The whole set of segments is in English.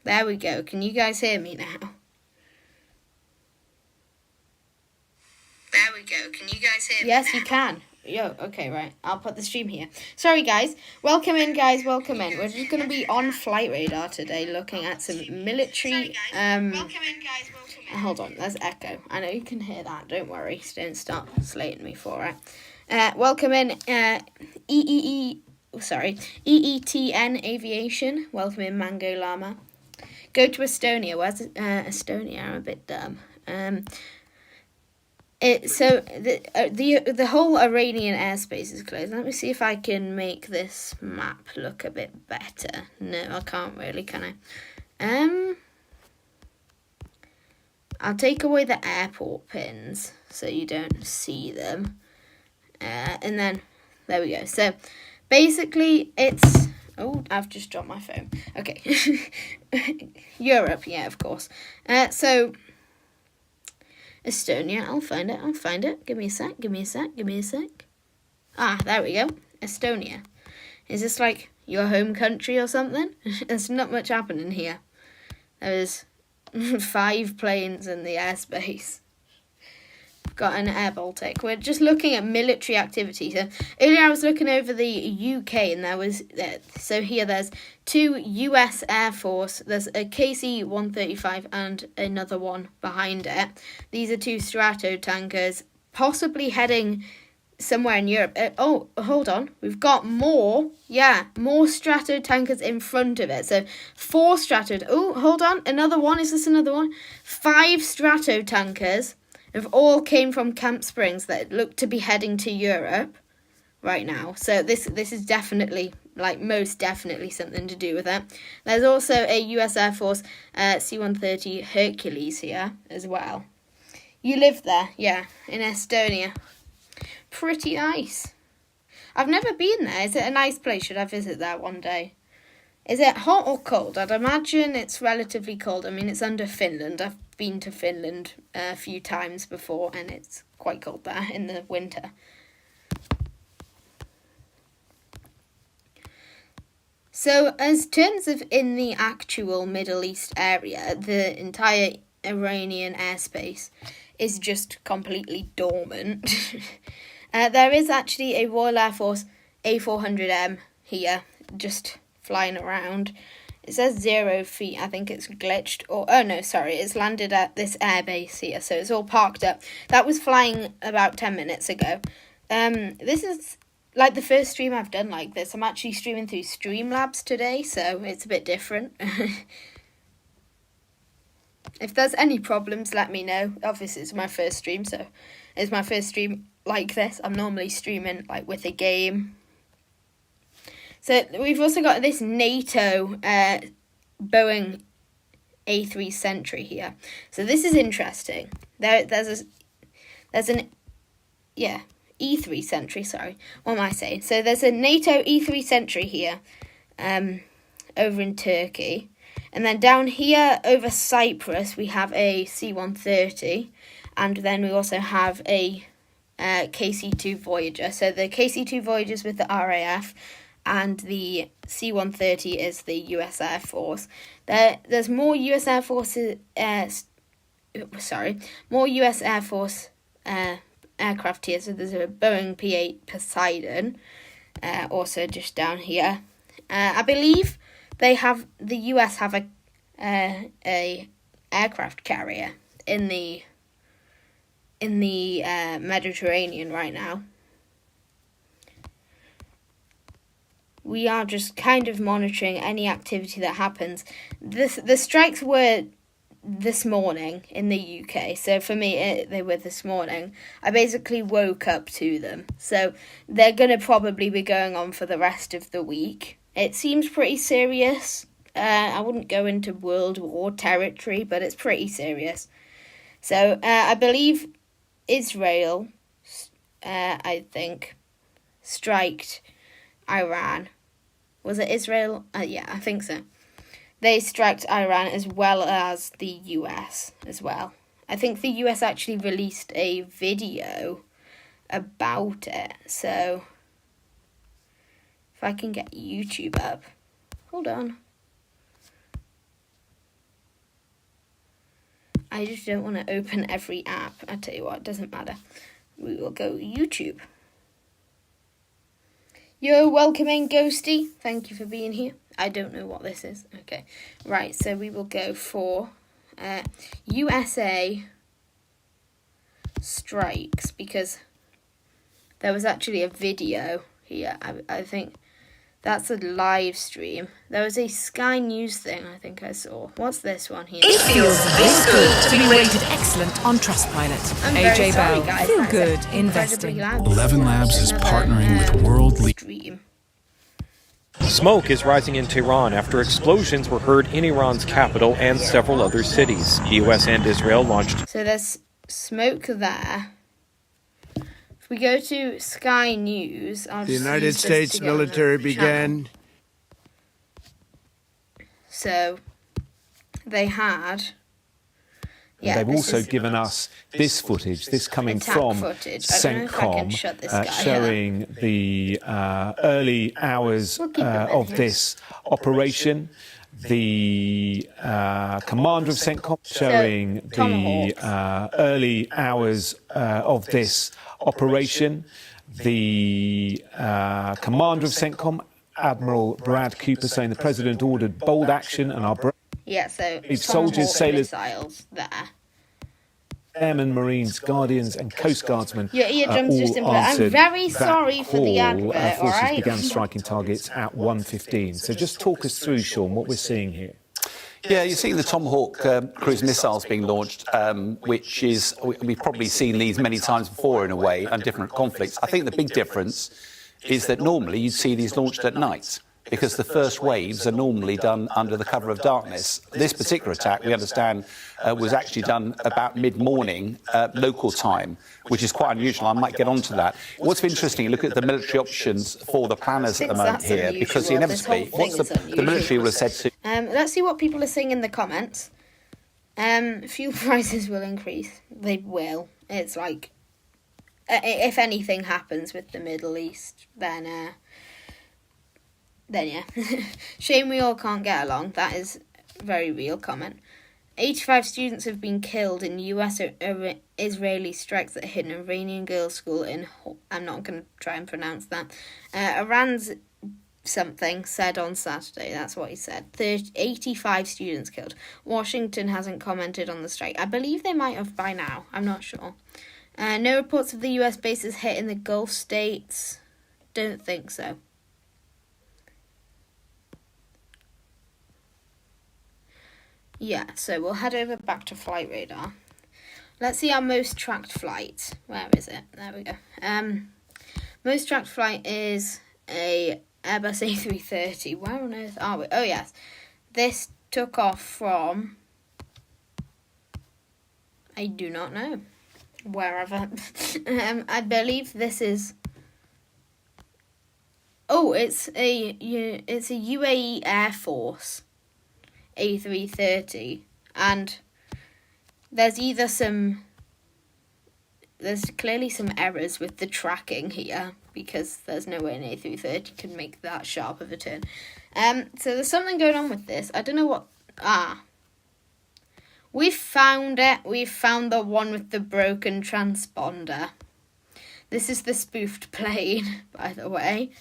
There we go. Can you guys hear me now? There we go. Can you guys hear me? Yes, you can. Yo, okay, right. I'll put the stream here. Sorry, guys. Welcome in, guys. Welcome in. We're just going to be on Flight Radar today, looking at some military... Welcome in, guys. Welcome in. Hold on. There's echo. I know you can hear that. Don't worry. Don't start slating me for it. Welcome in, EETN Aviation. Welcome in, Mango Llama. Go to Estonia. Where's Estonia? I'm a bit dumb. The whole Iranian airspace is closed. Let me see if I can make this map look a bit better. No, I can't really, can I? I'll take away the airport pins so you don't see them. And then, there we go. So, basically, it's... Oh, I've just dropped my phone. Okay. Europe, yeah, of course. So... Estonia, I'll find it. Give me a sec. Ah, there we go. Estonia. Is this like your home country or something? There's not much happening here. There's 5 planes in the airspace. Got an Air Baltic. We're just looking at military activity. So earlier I was looking over the UK and there was... so here there's 2 US Air Force. There's a KC-135 and another one behind it. These are 2 Strato tankers, possibly heading somewhere in Europe. Oh, hold on. We've got more. Yeah, more Strato tankers in front of it. So 4 Strato... Oh, hold on. Another one. Is this another one? 5 Strato tankers have all came from Camp Springs that look to be heading to Europe right now. So this is definitely, like most definitely something to do with it. There's also a US Air Force C-130 Hercules here as well. You live there, yeah, in Estonia. Pretty nice. I've never been there. Is it a nice place? Should I visit that one day? Is it hot or cold? I'd imagine it's relatively cold. I mean, it's under Finland. I've been to Finland a few times before, and it's quite cold there in the winter. So, as terms of in the actual Middle East area, the entire Iranian airspace is just completely dormant. There is actually a Royal Air Force A400M here, just flying around. It says 0 feet. I think it's glitched. It's landed at this airbase here, so it's all parked up. That was flying about 10 minutes ago. This is like the first stream I've done like this. I'm actually streaming through Streamlabs today, so it's a bit different. If there's any problems, let me know. Obviously, it's my first stream, so it's my first stream like this. I'm normally streaming like with a game. So we've also got this NATO Boeing A3 Sentry here. So this is interesting. There's an E3 Sentry. Sorry, what am I saying? So there's a NATO E3 Sentry here, over in Turkey, and then down here over Cyprus we have a C-130, and then we also have a KC-2 Voyager. So the KC-2 Voyager's with the RAF. And the C-130 is the US Air Force. There's more US Air Force, more US Air Force aircraft here. So there's a Boeing P-8 Poseidon, also just down here. I believe the US have a aircraft carrier in the Mediterranean right now. We are just kind of monitoring any activity that happens. The strikes were this morning in the UK, so for me they were this morning. I basically woke up to them, so they're going to probably be going on for the rest of the week. It seems pretty serious. I wouldn't go into World War territory, but it's pretty serious. So I believe Israel, I think, striked Iran. Was it Israel? Yeah, I think so. They striked Iran as well as the US as well. I think the US actually released a video about it. So if I can get YouTube up. Hold on. I just don't want to open every app. I tell you what, it doesn't matter. We will go YouTube. Yo, welcome in, Ghosty. Thank you for being here. I don't know what this is. Okay. Right, so we will go for USA strikes, because there was actually a video here. I think that's a live stream. There was a Sky News thing I think I saw. What's this one here? It feels this good to be rated excellent on Trustpilot. I'm very AJ sorry, Bell, guys. feel That's good incredibly investing. loud. 11 Labs is Another, partnering with world leaders. stream. Smoke is rising in Tehran after explosions were heard in Iran's capital and several other cities. The U.S. and Israel launched. So there's smoke there. If we go to Sky News, The United States military began. So they had. Yeah, they've this also is given us this footage, this coming attack from footage. I don't know if I can shut this guy showing the early hours We'll keep it there, of yes. this operation. The commander of CENTCOM showing the Tomahawks. early hours of this operation. The commander of CENTCOM, Admiral Brad Cooper, saying the president ordered bold action and our Yeah, so soldiers, Tomahawk sailors, missiles there. airmen, marines, guardians and coast guardsmen Your eardrums just all input. I'm answered very that sorry for the call. advert, Forces alright? began striking targets at 1:15. So just talk us through, Sean, what we're seeing here. Yeah, you're seeing the Tomahawk cruise missiles being launched, which is, we've probably seen these many times before in a way, on different conflicts. I think the big difference is that normally you'd see these launched at night, because the first waves are normally done under the cover of darkness. This particular attack, we understand, was actually done about mid-morning local time, which is quite unusual. I might get onto that. What's interesting, look at the military options for the planners at the moment here, because inevitably, what's the military will have said to... Let's see what people are saying in the comments. Fuel prices will increase. They will. It's like, if anything happens with the Middle East, then yeah. Shame we all can't get along. That is a very real comment. 85 students have been killed in US Israeli strikes that hit an Iranian girls' school in... I'm not going to try and pronounce that. Iran's something said on Saturday. That's what he said. 85 students killed. Washington hasn't commented on the strike. I believe they might have by now. I'm not sure. No reports of the US bases hit in the Gulf states. Don't think so. Yeah, so we'll head over back to Flight Radar. Let's see our most tracked flight. Where is it? There we go. Most tracked flight is a Airbus A330. Where on earth are we? Oh, yes. This took off from... I do not know. Wherever. I believe this is... Oh, it's a UAE Airforce A330, and there's clearly some errors with the tracking here, because there's no way an A330 can make that sharp of a turn. So there's something going on with this. I don't know what... We've found it. We've found the one with the broken transponder. This is the spoofed plane, by the way.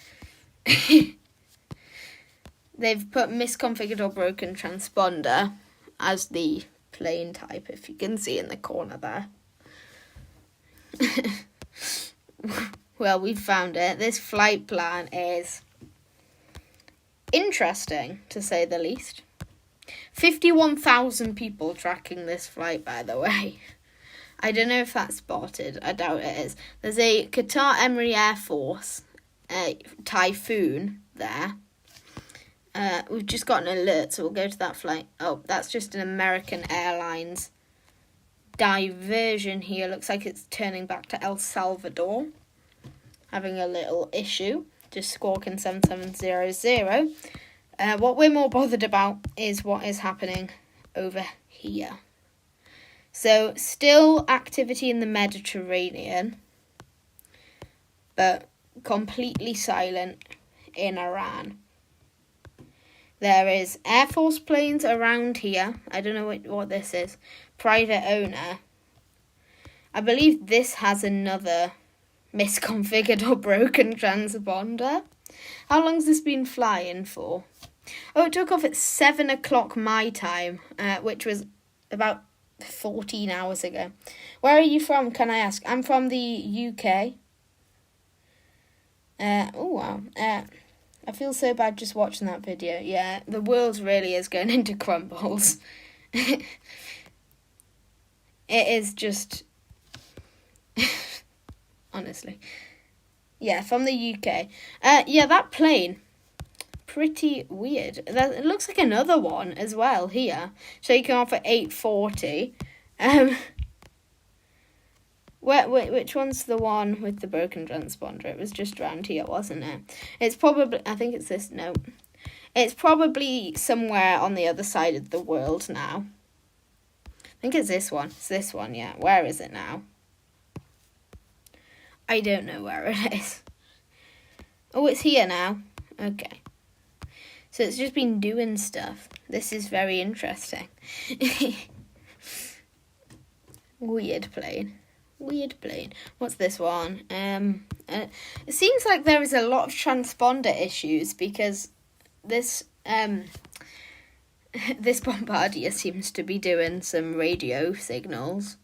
They've put misconfigured or broken transponder as the plane type, if you can see in the corner there. Well, we found it. This flight plan is interesting, to say the least. 51,000 people tracking this flight, by the way. I don't know if that's spotted. I doubt it is. There's a Qatar Emiri Air Force Typhoon there. We've just got an alert, so we'll go to that flight. Oh, that's just an American Airlines diversion here. Looks like it's turning back to El Salvador. Having a little issue. Just squawking 7700. What we're more bothered about is what is happening over here. So, still activity in the Mediterranean, but completely silent in Iran. There is Air Force planes around here. I don't know what this is. Private owner. I believe this has another misconfigured or broken transponder. How long's this been flying for? Oh, it took off at 7 o'clock my time, which was about 14 hours ago. Where are you from, can I ask? I'm from the UK. Oh, wow. I feel so bad just watching that video. Yeah, the world really is going into crumbles. It is just... honestly. Yeah, from the UK. Yeah, that plane, pretty weird. It looks like another one as well here. Shaking off at 8:40. Which one's the one with the broken transponder? It was just around here, wasn't it? It's probably, I think it's this, no. It's probably somewhere on the other side of the world now. I think it's this one. It's this one, yeah. Where is it now? I don't know where it is. Oh, it's here now. Okay. So it's just been doing stuff. This is very interesting. Weird plane. Weird plane. What's this one? It seems like there is a lot of transponder issues because this this bombardier seems to be doing some radio signals.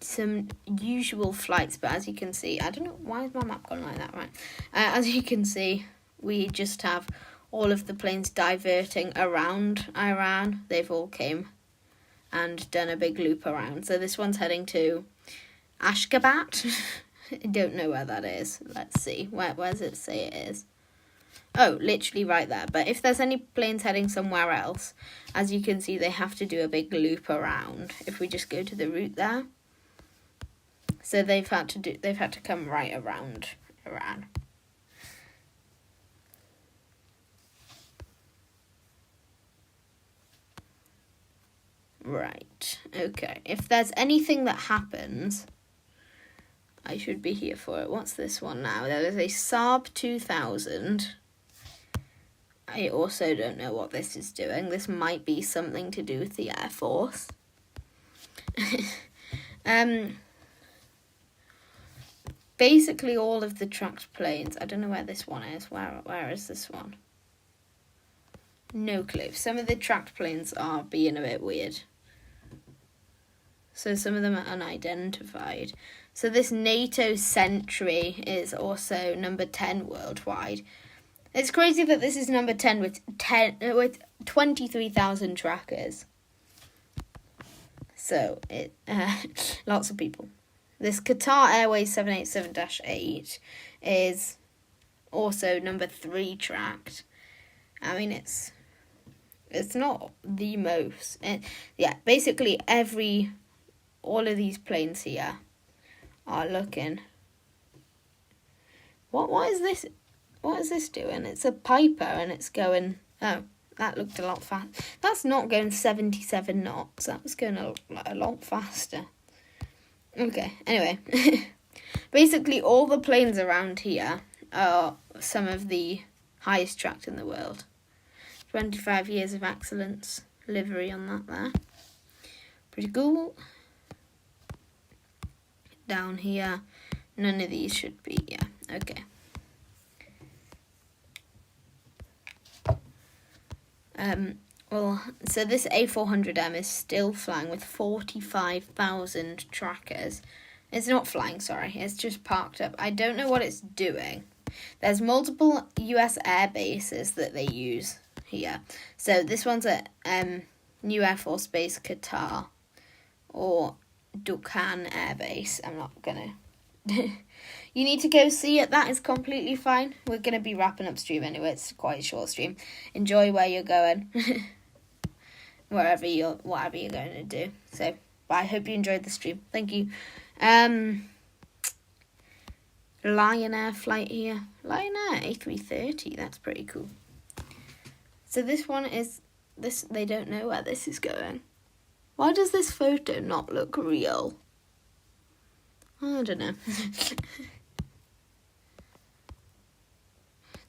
Some usual flights, but as you can see, I don't know why is my map gone like that, right? As you can see, we just have all of the planes diverting around Iran. They've all came and done a big loop around. So this one's heading to Ashgabat. I don't know where that is. Let's see. Where does it say it is? Oh, literally right there. But if there's any planes heading somewhere else, as you can see, they have to do a big loop around. If we just go to the route there. So they've had to come right around Iran. Right. Okay. If there's anything that happens, I should be here for it. What's this one now? There is a Saab 2000. I also don't know what this is doing. This might be something to do with the Air Force. Basically all of the tracked planes. I don't know where this one is. Where is this one? No clue. Some of the tracked planes are being a bit weird. So some of them are unidentified. So this NATO Sentry is also number 10 worldwide. It's crazy that this is number 10 with 23,000 trackers. So it lots of people. This Qatar Airways 787-8 is also number 3 tracked. I mean, it's not the most. Yeah, basically all of these planes here are looking. What is this? What is this doing? It's a Piper and it's going. Oh, that looked a lot fast. That's not going 77 knots. That was going a lot faster. Okay, anyway. Basically, all the planes around here are some of the highest tracked in the world. 25 years of excellence livery on that there. Pretty cool. Down here, none of these should be, yeah, okay. Well, so this A400M is still flying with 45,000 trackers. It's not flying, sorry, it's just parked up. I don't know what it's doing. There's multiple US air bases that they use here. So this one's at New Air Force Base, Qatar, or Dukhan Air Base. I'm not gonna... You need to go see it. That is completely fine. We're going to be wrapping up stream anyway. It's quite a short stream. Enjoy where you're going. Whatever you're going to do. So, I hope you enjoyed the stream. Thank you. Lion Air flight here. Lion Air A330. That's pretty cool. So this one is... They don't know where this is going. Why does this photo not look real? I don't know.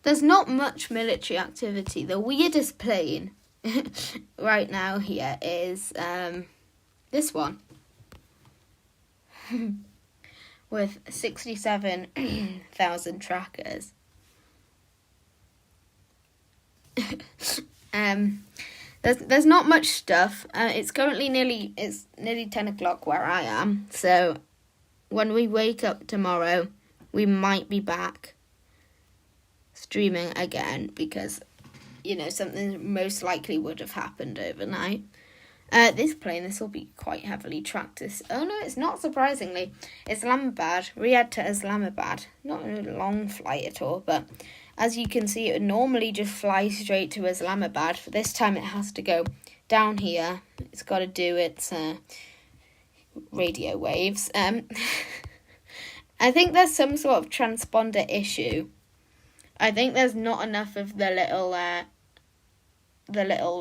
There's not much military activity. The weirdest plane right now here is this one with 67,000 trackers. There's not much stuff. It's currently nearly 10 o'clock where I am. So when we wake up tomorrow, we might be back streaming again because, you know, something most likely would have happened overnight. This will be quite heavily tracked. Oh no, it's not, surprisingly. Islamabad, Riyadh to Islamabad. Not a long flight at all, but as you can see, it would normally just fly straight to Islamabad. For this time, it has to go down here. It's got to do its radio waves. I think there's some sort of transponder issue. I think there's not enough of the little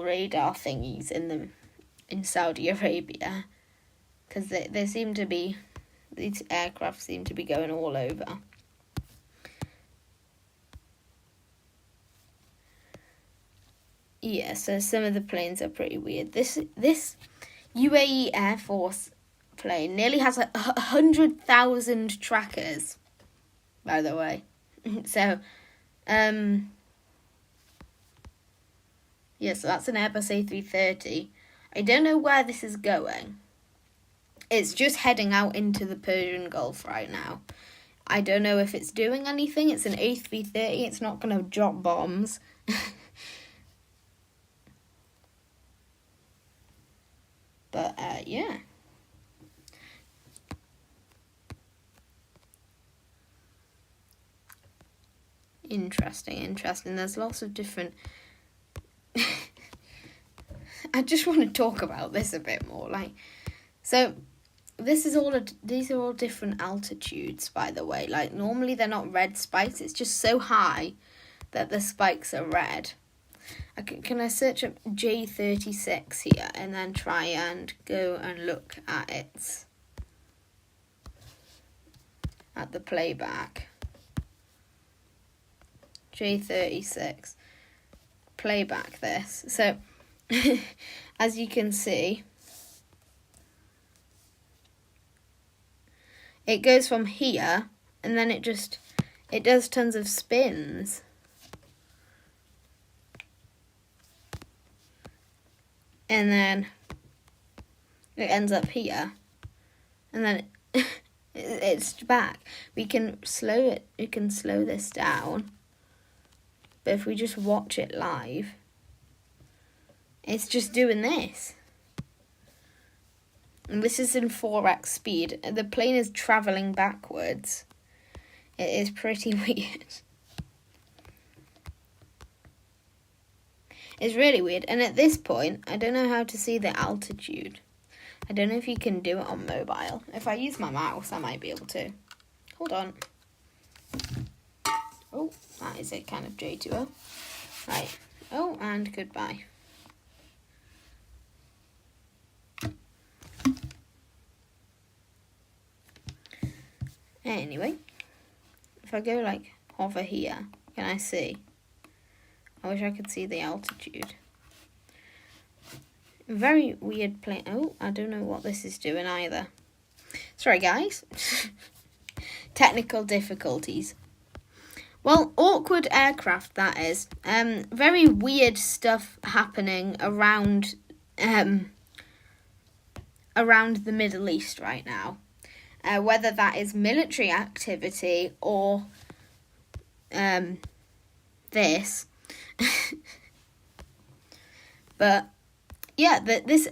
radar thingies in Saudi Arabia, because they seem to be, these aircraft seem to be going all over. Yeah, so some of the planes are pretty weird. This UAE Air Force plane nearly has 100,000 trackers, by the way. So, yeah, so that's an Airbus A330. I don't know where this is going. It's just heading out into the Persian Gulf right now. I don't know if it's doing anything. It's an A330. It's not going to drop bombs. But, yeah. Interesting. There's lots of different... I just want to talk about this a bit more. So, these are all different altitudes, by the way. Like, normally they're not red spikes. It's just so high that the spikes are red. Can I search up J36 here and then try and go and look at the playback? J36. Playback this. So, as you can see, it goes from here and then it does tons of spins. And then it ends up here. And then it's back. We can slow it. We can slow this down. But if we just watch it live, it's just doing this. And this is in 4x speed. The plane is travelling backwards. It is pretty weird. It's really weird. And at this point, I don't know how to see the altitude. I don't know if you can do it on mobile. If I use my mouse, I might be able to. Hold on. Oh, that is it, kind of J2O. Right. Oh, and goodbye. Anyway, if I go hover here, can I see? I wish I could see the altitude. Very weird plane. Oh, I don't know what this is doing either. Sorry, guys. Technical difficulties. Well, awkward aircraft, that is. Very weird stuff happening around the Middle East right now. Whether that is military activity or this. But yeah, this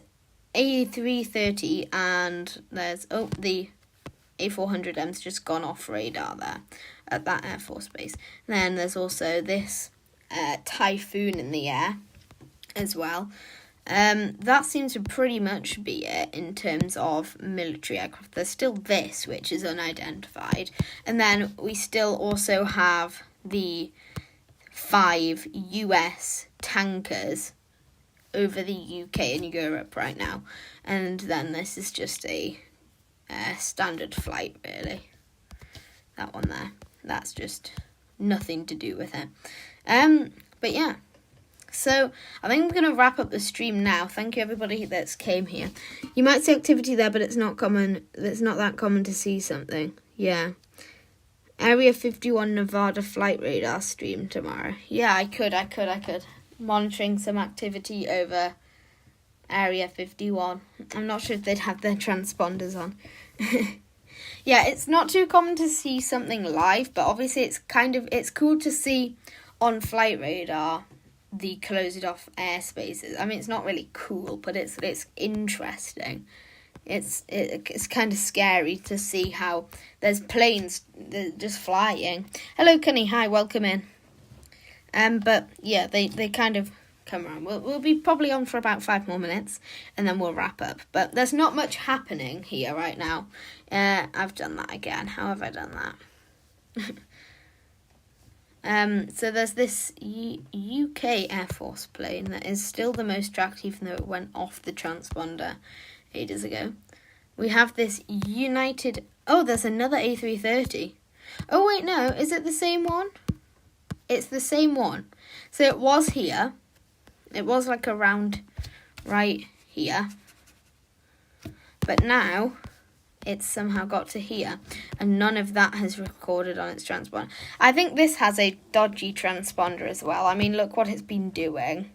A330 and there's the A400M's just gone off radar there at that Air Force base. Then there's also this Typhoon in the air as well. That seems to pretty much be it in terms of military aircraft. There's still this, which is unidentified. And then we still also have the 5 US tankers over the UK and Europe right now. And then this is just a standard flight, really. That one there. That's just nothing to do with it. But yeah. So I think I'm going to wrap up the stream now. Thank you everybody that's came here. You might see activity there, but it's not common. It's not that common to see something. Yeah. Area 51 Nevada flight radar stream tomorrow. Yeah, I could. Monitoring some activity over Area 51. I'm not sure if they'd have their transponders on. Yeah, it's not too common to see something live, but obviously it's cool to see on flight radar the closed off airspaces. I mean, it's not really cool, but it's interesting. It's kind of scary to see how there's planes just flying. Hello, Cunny. Hi, welcome in. But yeah, they kind of come around. We'll be probably on for about 5 more minutes, and then we'll wrap up. But there's not much happening here right now. I've done that again. How have I done that? So there's this UK Airforce plane that is still the most tracked, even though it went off the transponder ages ago. We have this United... Oh, there's another A330. Oh, wait, no. Is it the same one? It's the same one. So it was here. It was like around right here. But now it's somehow got to here. And none of that has recorded on its transponder. I think this has a dodgy transponder as well. I mean, look what it's been doing.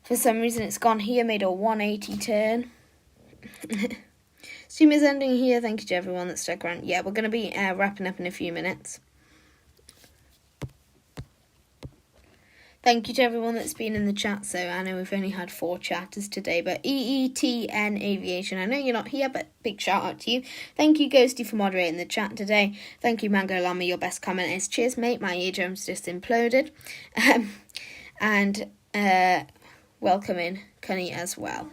For some reason it's gone here, made a 180 turn. Stream is ending here. Thank you to everyone that stuck around. Yeah, we're going to be wrapping up in a few minutes. Thank you to everyone that's been in the chat. So I know we've only had 4 chatters today, but EETN Aviation, I know you're not here, but big shout out to you. Thank you, Ghosty, for moderating the chat today. Thank you, Mango Llama. Your best comment is cheers, mate. My eardrums just imploded. And welcome in, Cunny, as well.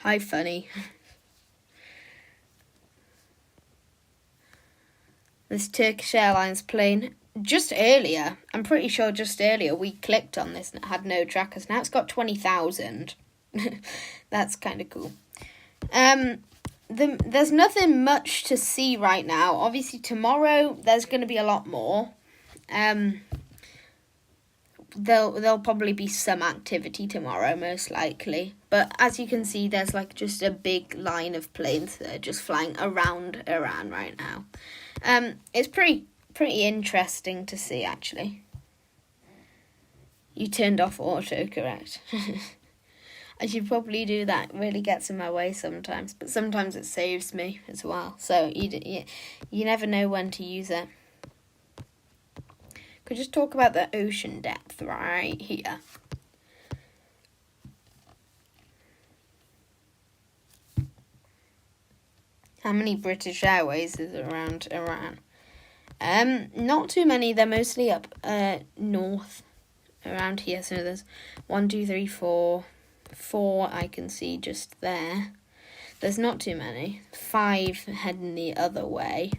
Hi, Funny. This Turkish Airlines plane, just earlier, I'm pretty sure just earlier, we clicked on this and it had no trackers. Now it's got 20,000. That's kind of cool. There's nothing much to see right now. Obviously, tomorrow there's going to be a lot more. There'll probably be some activity tomorrow, most likely. But as you can see, there's like just a big line of planes that are just flying around Iran right now. It's pretty interesting to see, actually. You turned off autocorrect. I should probably do that. It really gets in my way sometimes, but sometimes it saves me as well. So you never know when to use it. Could just talk about the ocean depth right here. How many British Airways is around Iran? Not too many. They're mostly up north around here. So there's 1, 2, 3, 4. 4 I can see just there. There's not too many. 5 heading the other way.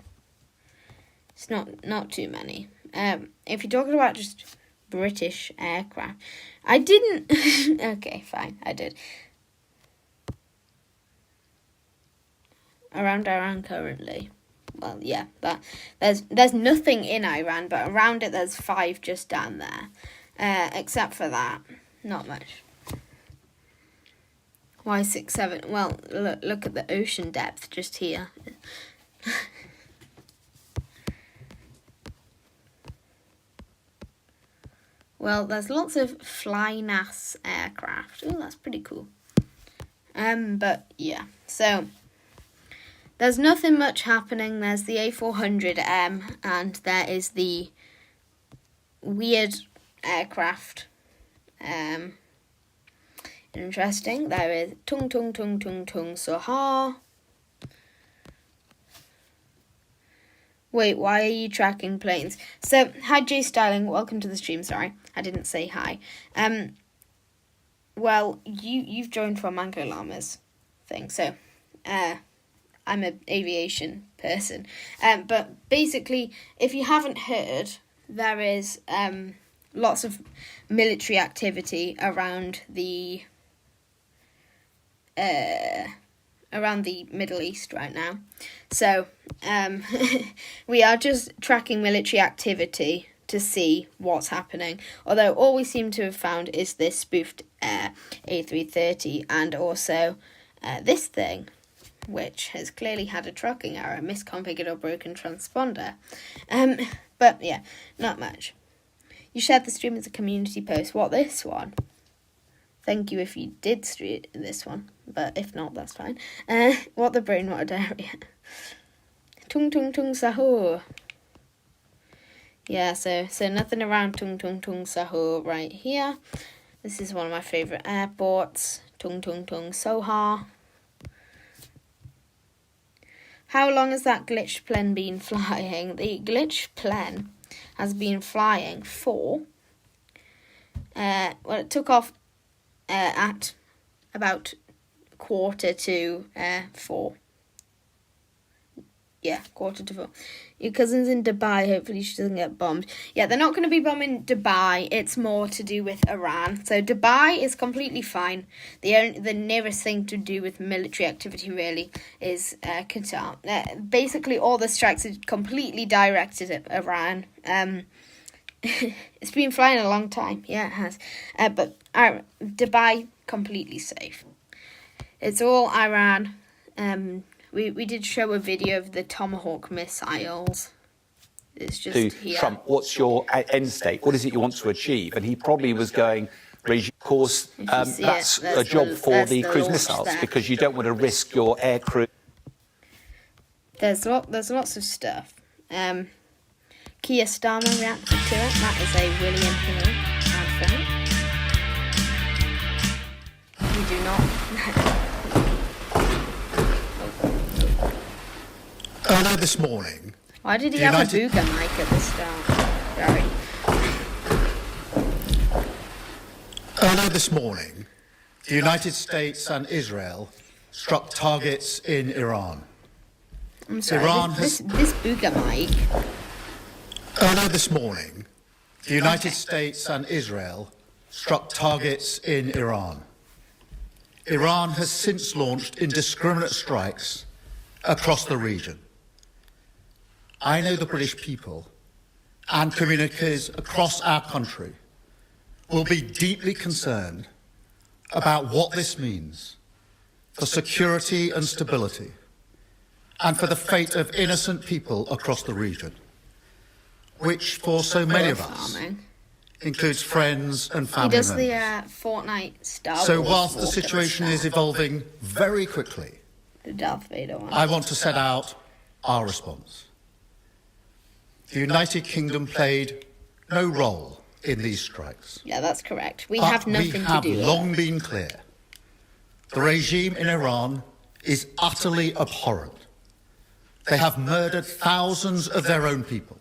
It's not too many. If you're talking about just British aircraft, I didn't. Okay, fine, I did. Around Iran currently. Well, yeah, that there's nothing in Iran, but around it there's 5 just down there. Except for that, not much. Why 6, 7? Well, look at the ocean depth just here. Well, there's lots of FlyNAS aircraft. Oh, that's pretty cool. But yeah, so there's nothing much happening. There's the A400M, and there is the weird aircraft. Interesting. There is Tung Tung Tung Tung Tung Soha. Wait, why are you tracking planes? So, hi Jay Styling, welcome to the stream. Sorry, I didn't say hi. Well, you've joined for Mango Llama's thing, so I'm an aviation person. But basically, if you haven't heard, there is lots of military activity around the around the Middle East right now. So we are just tracking military activity to see what's happening. Although all we seem to have found is this spoofed A330 and also this thing, which has clearly had a tracking error, misconfigured or broken transponder. But yeah, not much. You shared the stream as a community post. What, this one? Thank you if you did stream this one, but if not, that's fine. What the brainwater area? Tung tung tung sahur. Yeah, so nothing around Tung Tung Tung Sahur right here. This is one of my favourite airports. Tung Tung Tung Soha. How long has that glitched plane been flying? The glitched plane has been flying for... well, it took off at about 4:45. Yeah, 4:45. Your cousin's in Dubai. Hopefully she doesn't get bombed. Yeah, they're not going to be bombing Dubai. It's more to do with Iran. So Dubai is completely fine. The nearest thing to do with military activity really is Qatar. Basically, all the strikes are completely directed at Iran. It's been flying a long time. Yeah, it has. But Dubai, completely safe. It's all Iran. We did show a video of the Tomahawk missiles. It's just To here. Trump, what's your end state? What is it you want to achieve? And he probably was going, of course, If you see that's it, a job for that's the the cruise launch missiles there. because you don't want to risk your air crew. There's lots of stuff. Kia Starmer reacted to it. That is a William Hill advert. We do not. Earlier this morning, Why did he The have United- a booger mic at the start? Sorry. earlier this morning, the United States and Israel struck targets in Iran. I'm sorry. Iran This booger mic. Earlier this morning, the United States and Israel struck targets in Iran. Iran has since launched indiscriminate strikes across the region. I know the British people and communities across our country will be deeply concerned about what this means for security and stability and for the fate of innocent people across the region, which for so many of us Farming. includes friends and He family does the members. Fortnite Star So Wars whilst the walk at situation is start. evolving very quickly, The Darth Vader one. I want to set out our response. The United Kingdom played no role in these strikes. Yeah, that's correct. We But have nothing we to have do with long it. been clear. The regime in Iran is utterly abhorrent. They have murdered thousands of their own people,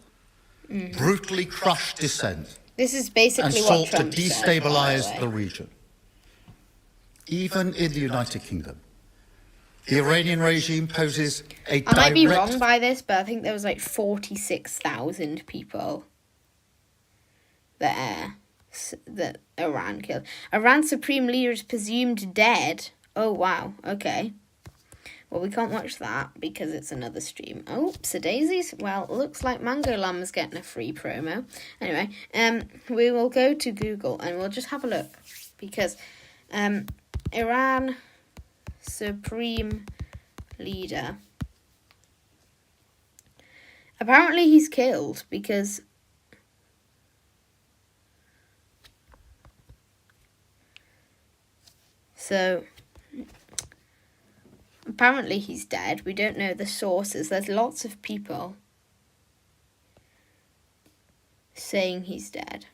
brutally crushed dissent, This is and basically what sought to Trump said, by destabilise way. the region. Even in the United Kingdom, the Iranian regime poses a I might be direct wrong by this, but I think there was like 46,000 people that Iran killed. Iran's supreme leader is presumed dead. Oh, wow. Okay. Well, we can't watch that because it's another stream. Oh, daisies. Well, looks like Mango Lamb is getting a free promo. Anyway, we will go to Google and we'll just have a look because Iran supreme leader. Apparently he's killed because apparently he's dead. We don't know the sources. There's lots of people saying he's dead.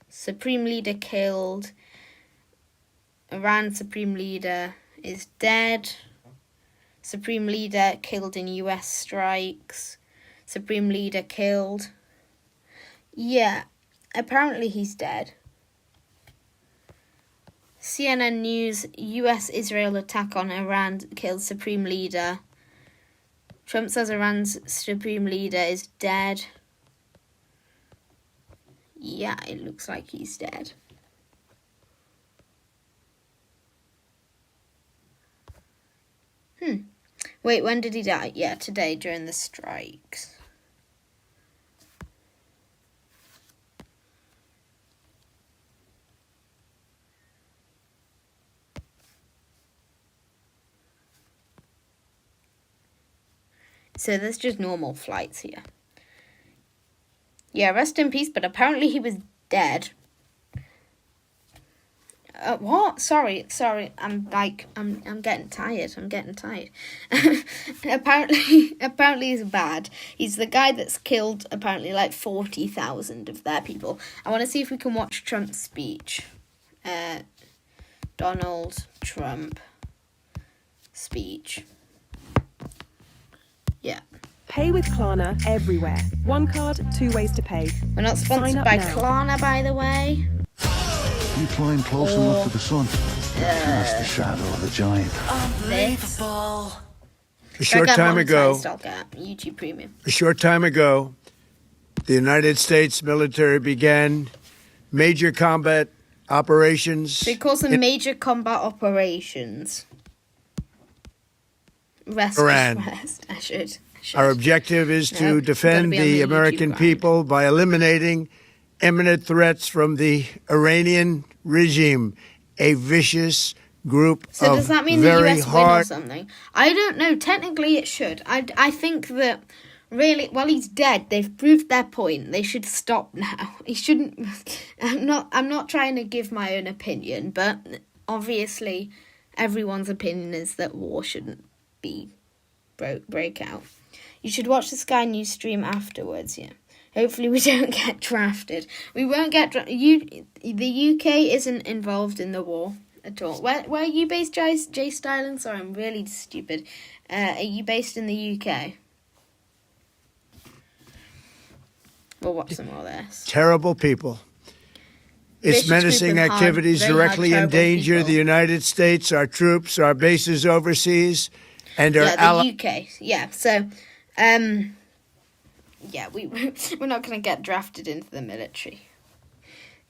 Supreme leader killed. Iran supreme leader is dead. Supreme leader killed in US strikes. Supreme leader killed. Yeah, apparently he's dead. CNN News, US-Israel attack on Iran kills supreme leader. Trump says Iran's supreme leader is dead. Yeah, it looks like he's dead. Wait, when did he die? Yeah, today during the strikes. So there's just normal flights here. Yeah, rest in peace, but apparently he was dead. What? Sorry. I'm getting tired. apparently he's bad. He's the guy that's killed apparently like 40,000 of their people. I want to see if we can watch Trump's speech. Donald Trump speech. Yeah. Pay with Klarna everywhere. One card, 2 ways to pay. We're not sponsored by Klarna, by the way. You climb close enough to the sun, cast the shadow of the giant. Unbelievable. A short time ago, I'll get YouTube Premium. a short time ago, the United States military began major combat operations. So he calls them major combat operations. Rest. I should. Our objective is to defend the American people by eliminating imminent threats from the Iranian regime, a vicious group so of does that mean the very US hard... win or something? I don't know. Technically, it should. I think that really, well, he's dead. They've proved their point. They should stop now. He shouldn't. I'm not trying to give my own opinion, but obviously, everyone's opinion is that war shouldn't be break out. You should watch the Sky News stream afterwards. Yeah. Hopefully we don't get drafted. We won't get the UK isn't involved in the war at all. Where are you based, Jay Styling? Sorry, I'm really stupid. Are you based in the UK? We'll watch some more of this. Terrible people. Its Vicious menacing group of activities very directly terrible endanger people. the United States, our troops, our bases overseas, and our allies. The UK. Yeah, so, yeah, we're not going to get drafted into the military.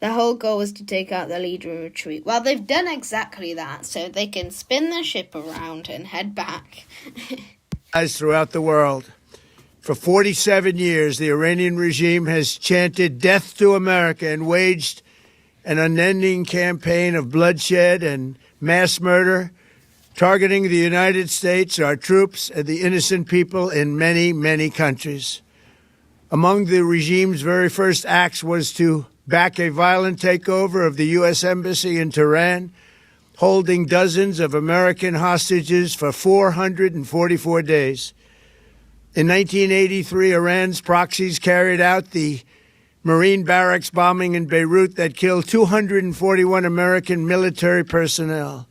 The whole goal was to take out the leader and retreat. Well, they've done exactly that, so they can spin the ship around and head back. Throughout the world. For 47 years, the Iranian regime has chanted death to America and waged an unending campaign of bloodshed and mass murder, targeting the United States, our troops, and the innocent people in many, many countries. Among the regime's very first acts was to back a violent takeover of the U.S. Embassy in Tehran, holding dozens of American hostages for 444 days. In 1983, Iran's proxies carried out the Marine barracks bombing in Beirut that killed 241 American military personnel.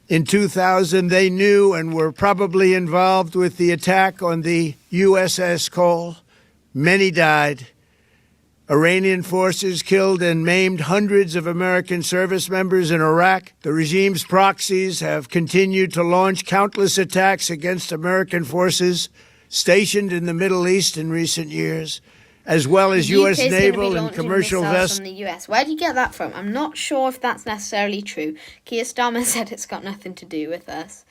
In 2000, they knew and were probably involved with the attack on the USS Cole. Many died. Iranian forces killed and maimed hundreds of American service members in Iraq. The regime's proxies have continued to launch countless attacks against American forces stationed in the Middle East in recent years, as well as U.S. naval and commercial vessels. From the US. Where do you get that from? I'm not sure if that's necessarily true. Keir Starmer said it's got nothing to do with us.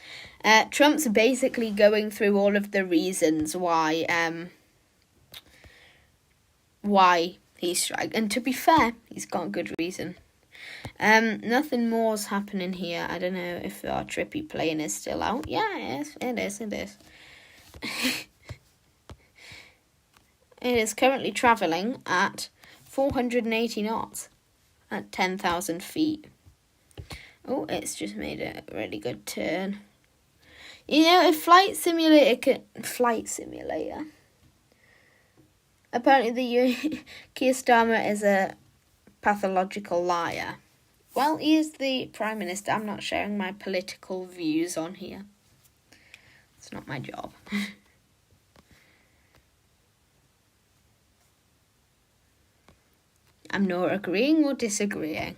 Trump's basically going through all of the reasons why he's striking. And to be fair, he's got a good reason. Nothing more's happening here. I don't know if our trippy plane is still out. Yeah, it is. It is currently travelling at 480 knots at 10,000 feet. Oh, it's just made a really good turn. You know, a flight simulator. Apparently, Keir Starmer is a pathological liar. Well, he is the Prime Minister. I'm not sharing my political views on here. It's not my job. I'm not agreeing or disagreeing.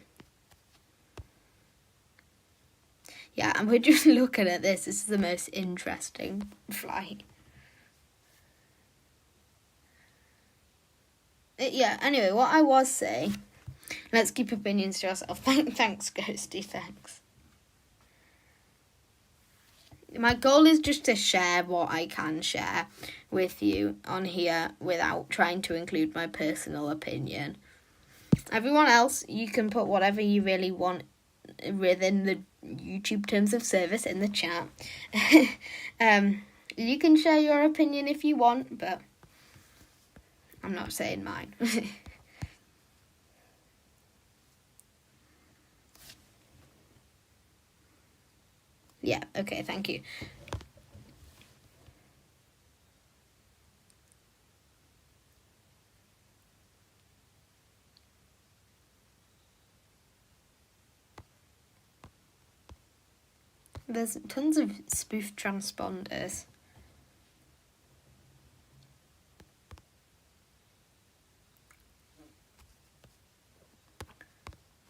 Yeah, and we're just looking at this. This is the most interesting flight. Yeah, anyway, what I was saying... Let's keep opinions to ourselves. Thanks, Ghosty, thanks. My goal is just to share what I can share with you on here without trying to include my personal opinion. Everyone else, you can put whatever you really want within the YouTube terms of service in the chat. You can share your opinion if you want, but I'm not saying mine. Yeah, okay, thank you. There's tons of spoof transponders.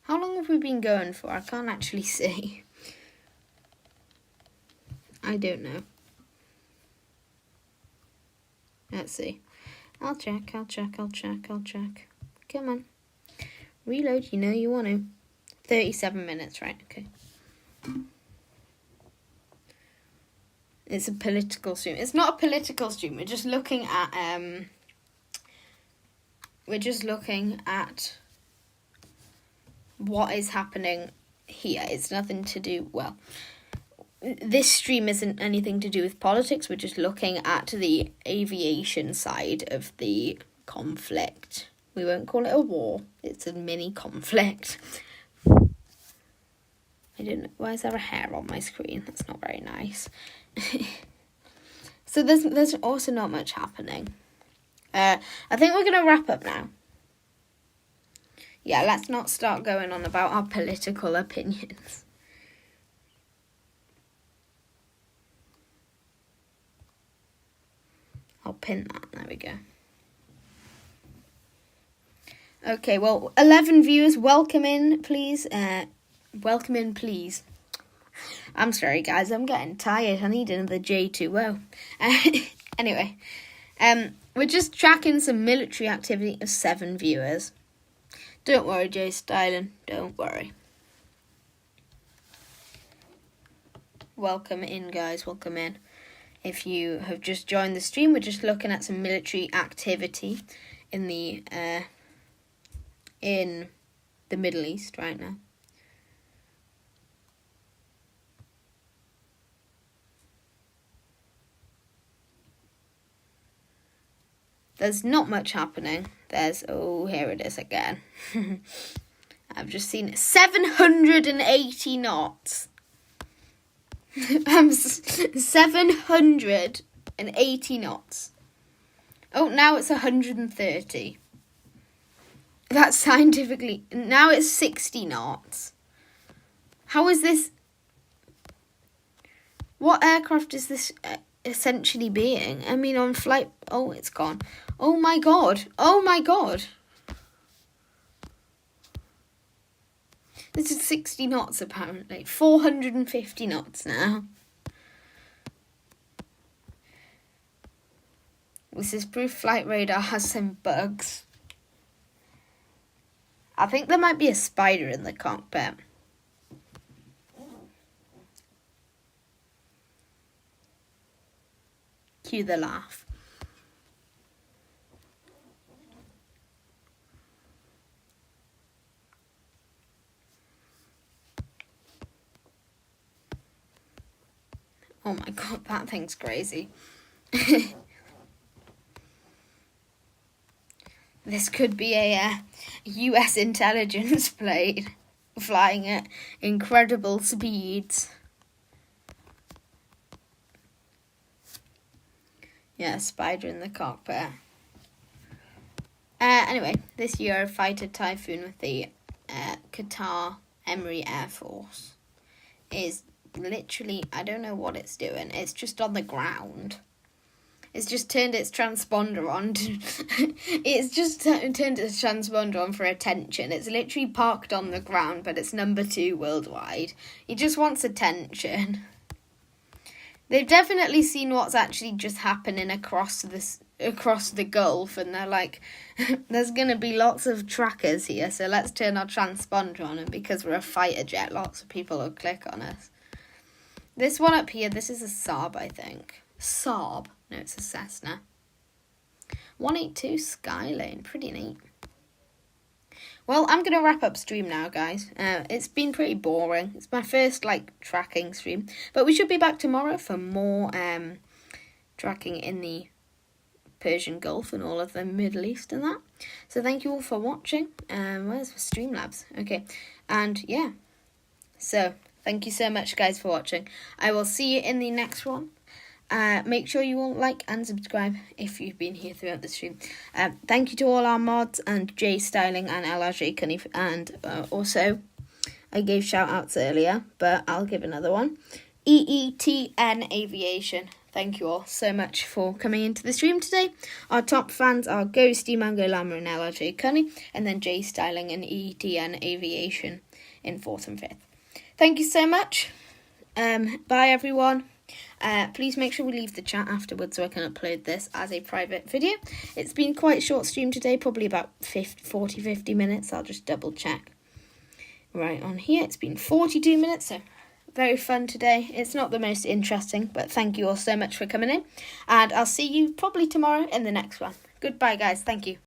How long have we been going for? I can't actually see. I don't know. Let's see. I'll check. Come on. Reload, you know you want to. 37 minutes, right? Okay. It's a political stream. It's not a political stream. We're just looking at what is happening here. It's nothing to do, well, this stream isn't anything to do with politics. We're just looking at the aviation side of the conflict. We won't call it a war. It's a mini conflict. I don't know. Why is there a hair on my screen? That's not very nice. So there's also not much happening. I think we're going to wrap up now. Yeah, let's not start going on about our political opinions. I'll pin that. There we go. Okay, well, 11 viewers, welcome in, please. Welcome in, please. I'm sorry, guys. I'm getting tired. I need another J2O. Anyway, we're just tracking some military activity of 7 viewers. Don't worry, Jay Styling. Don't worry. Welcome in, guys. Welcome in. If you have just joined the stream, we're just looking at some military activity in the Middle East right now. There's not much happening. Here it is again. I've just seen it. 780 knots. 780 knots. Oh, now it's 130. That's scientifically... Now it's 60 knots. How is this... What aircraft is this essentially being? I mean, on flight... Oh, it's gone. Oh, my God. Oh, my God. This is 60 knots, apparently. 450 knots now. This is proof flight radar has some bugs. I think there might be a spider in the cockpit. Cue the laugh. Oh my God, that thing's crazy. This could be a US intelligence plane flying at incredible speeds. Yeah, spider in the cockpit. Anyway, this Eurofighter Typhoon with the Qatar Emiri Air Force is literally, I don't know what it's doing. It's just on the ground. It's just turned its transponder on. It's just turned its transponder on for attention. It's literally parked on the ground, but it's number 2 worldwide. It just wants attention. They've definitely seen what's actually just happening across the Gulf, and they're like, there's going to be lots of trackers here, so let's turn our transponder on, and because we're a fighter jet, lots of people will click on us. This one up here, this is a Saab, I think. Saab? No, it's a Cessna. 182 Skylane, pretty neat. Well, I'm going to wrap up stream now, guys. It's been pretty boring. It's my first, tracking stream. But we should be back tomorrow for more tracking in the Persian Gulf and all of the Middle East and that. So thank you all for watching. Where's Streamlabs? Okay. And, yeah. So, thank you so much, guys, for watching. I will see you in the next one. Make sure you all like and subscribe if you've been here throughout the stream. Thank you to all our mods and Jay Styling and LRJ Cunny, and also I gave shout outs earlier, but I'll give another one. EETN Aviation. Thank you all so much for coming into the stream today. Our top fans are Ghosty, Mango Llama and LRJ Cunny, and then Jay Styling and EETN Aviation in 4th and 5th. Thank you so much. Bye everyone. Please make sure we leave the chat afterwards so I can upload this as a private video. It's been quite a short stream today, probably about 40-50 minutes. I'll just double check. Right on here, it's been 42 minutes, so very fun today. It's not the most interesting, but thank you all so much for coming in. And I'll see you probably tomorrow in the next one. Goodbye, guys. Thank you.